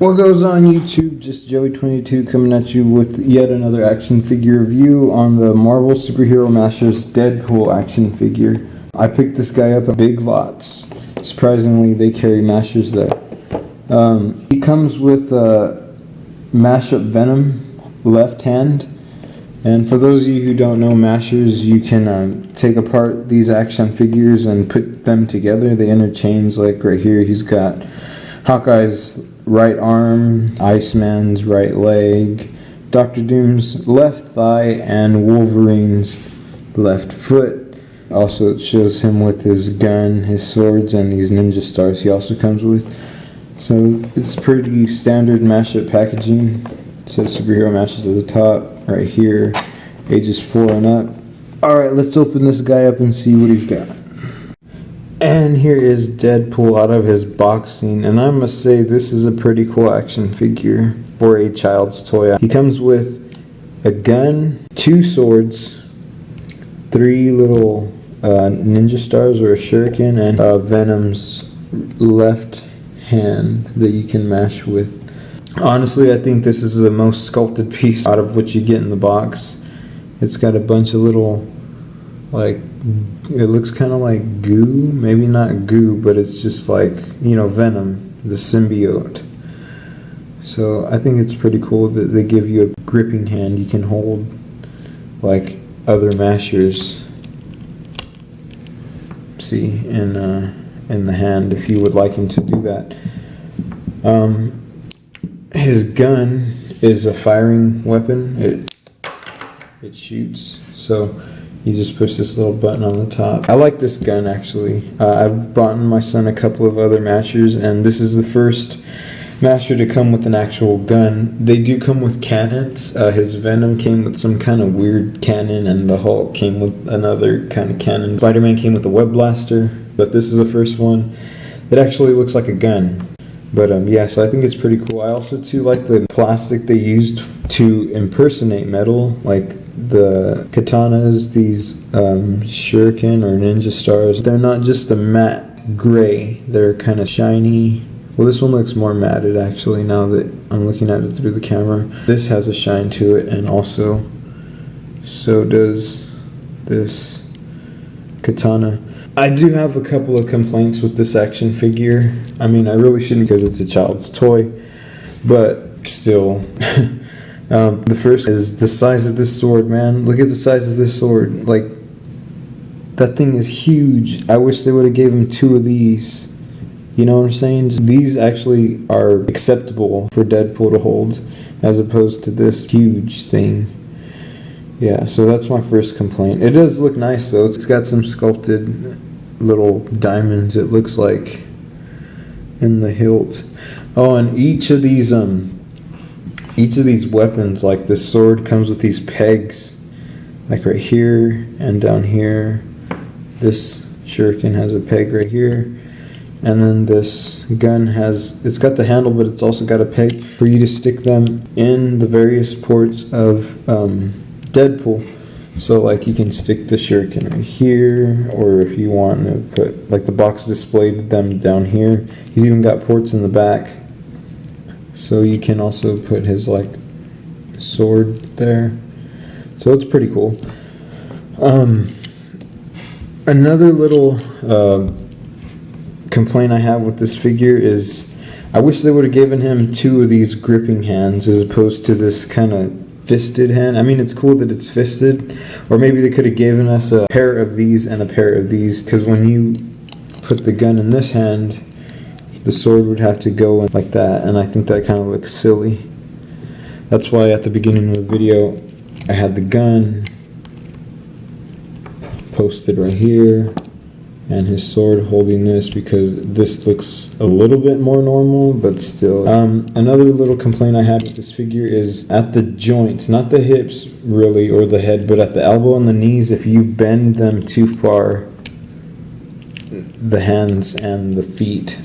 What goes on YouTube? Just Joey22 coming at you with yet another action figure review on the Marvel Superhero Masters Deadpool action figure. I picked this guy up at Big Lots. Surprisingly, they carry Masters there. He comes with Mashup Venom left hand. And for those of you who don't know Masters, you can take apart these action figures and put them together. They interchange, like right here. He's got Hawkeye's right arm, Iceman's right leg, Doctor Doom's left thigh, and Wolverine's left foot. Also, it shows him with his gun, his swords, and these ninja stars he also comes with. So it's pretty standard mashup packaging. It says Superhero Masters at the top, right here, ages 4 and up. Alright, let's open this guy up and see what he's got. And here is Deadpool out of his boxing, and I must say this is a pretty cool action figure for a child's toy. He comes with a gun, 2 swords, 3 little ninja stars or a shuriken, and Venom's left hand that you can mash with. Honestly, I think this is the most sculpted piece out of what you get in the box. It's got a bunch of little, like, it looks kind of like goo, maybe not goo, but it's just like, you know, Venom, the symbiote. So I think it's pretty cool that they give you a gripping hand you can hold like other mashers. See, in the hand, if you would like him to do that. His gun is a firing weapon. It shoots. So you just push this little button on the top. I like this gun actually. I've bought my son a couple of other mashers, and this is the first masher to come with an actual gun. They do come with cannons. His Venom came with some kind of weird cannon, and the Hulk came with another kind of cannon. Spider-Man came with a web blaster, but this is the first one that actually looks like a gun. But yeah, so I think it's pretty cool. I also too like the plastic they used to impersonate metal, like the katanas, these shuriken or ninja stars. They're not just a matte gray, they're kind of shiny. Well, this one looks more matted actually now that I'm looking at it through the camera. This has a shine to it, and also so does this katana. I do have a couple of complaints with this action figure. I mean, I really shouldn't because it's a child's toy, but still. The first is the size of this sword, man. Look at the size of this sword. Like, that thing is huge. I wish they would have gave him 2 of these. You know what I'm saying? These actually are acceptable for Deadpool to hold, as opposed to this huge thing. Yeah, so that's my first complaint. It does look nice though. It's got some sculpted little diamonds, it looks like, in the hilt. Oh, and each of these weapons, like this sword comes with these pegs, like right here and down here. This shuriken has a peg right here. And then this gun it's got the handle, but it's also got a peg for you to stick them in the various ports of Deadpool. So like you can stick the shuriken right here, or if you want to put, like the box displayed them down here. He's even got ports in the back, so you can also put his like sword there. So it's pretty cool. Another little complaint I have with this figure is I wish they would have given him 2 of these gripping hands as opposed to this kind of fisted hand. I mean, it's cool that it's fisted, or maybe they could have given us a pair of these and a pair of these, because when you put the gun in this hand, the sword would have to go in like that, and I think that kind of looks silly. That's why at the beginning of the video I had the gun posted right here and his sword holding this, because this looks a little bit more normal, but still. Another little complaint I had with this figure is at the joints, not the hips really or the head, but at the elbow and the knees. If you bend them too far, the hands and the feet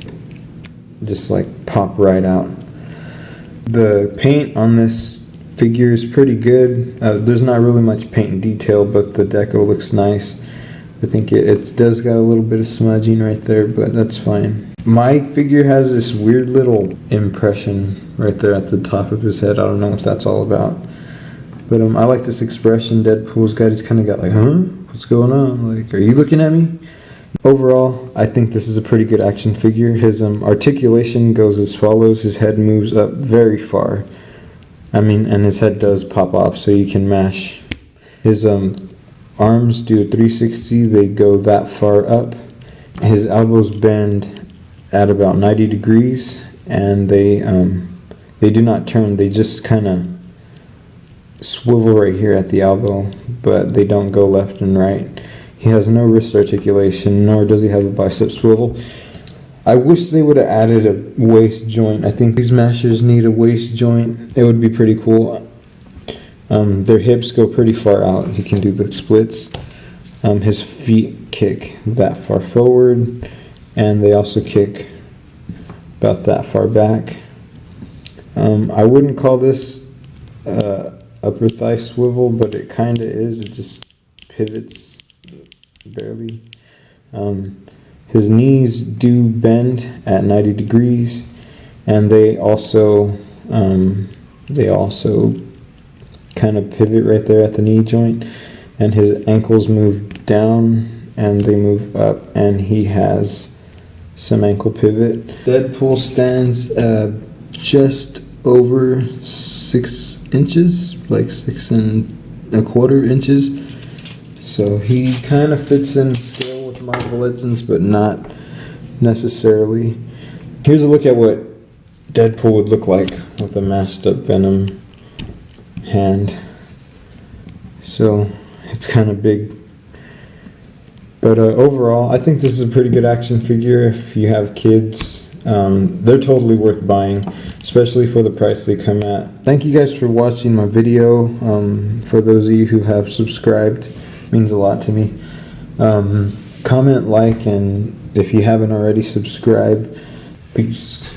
just like pop right out. The paint on this figure is pretty good. There's not really much paint detail, but the deco looks nice. I think it does got a little bit of smudging right there, but that's fine. My figure has this weird little impression right there at the top of his head. I don't know what that's all about. But I like this expression Deadpool's got. He's kind of got like, huh? What's going on? Like, are you looking at me? Overall, I think this is a pretty good action figure. His articulation goes as follows. His head moves up very far. And his head does pop off, so you can mash. His arms do a 360. They go that far up. His elbows bend at about 90 degrees, and they do not turn. They just kind of swivel right here at the elbow, but they don't go left and right. He has no wrist articulation, nor does he have a bicep swivel. I wish they would have added a waist joint. I think these mashers need a waist joint. It would be pretty cool. Their hips go pretty far out. He can do the splits. His feet kick that far forward, and they also kick about that far back. I wouldn't call this upper thigh swivel, but it kind of is. It just pivots barely. His knees do bend at 90 degrees, and they also kind of pivot right there at the knee joint. And his ankles move down and they move up, and he has some ankle pivot. Deadpool stands just over 6 inches, like 6¼ inches. So he kind of fits in scale with Marvel Legends, but not necessarily. Here's a look at what Deadpool would look like with a mashed up Venom hand. So it's kind of big. But overall, I think this is a pretty good action figure. If you have kids, they're totally worth buying, especially for the price they come at. Thank you guys for watching my video. For those of you who have subscribed, it means a lot to me. Comment, like, and if you haven't already, subscribe. Peace.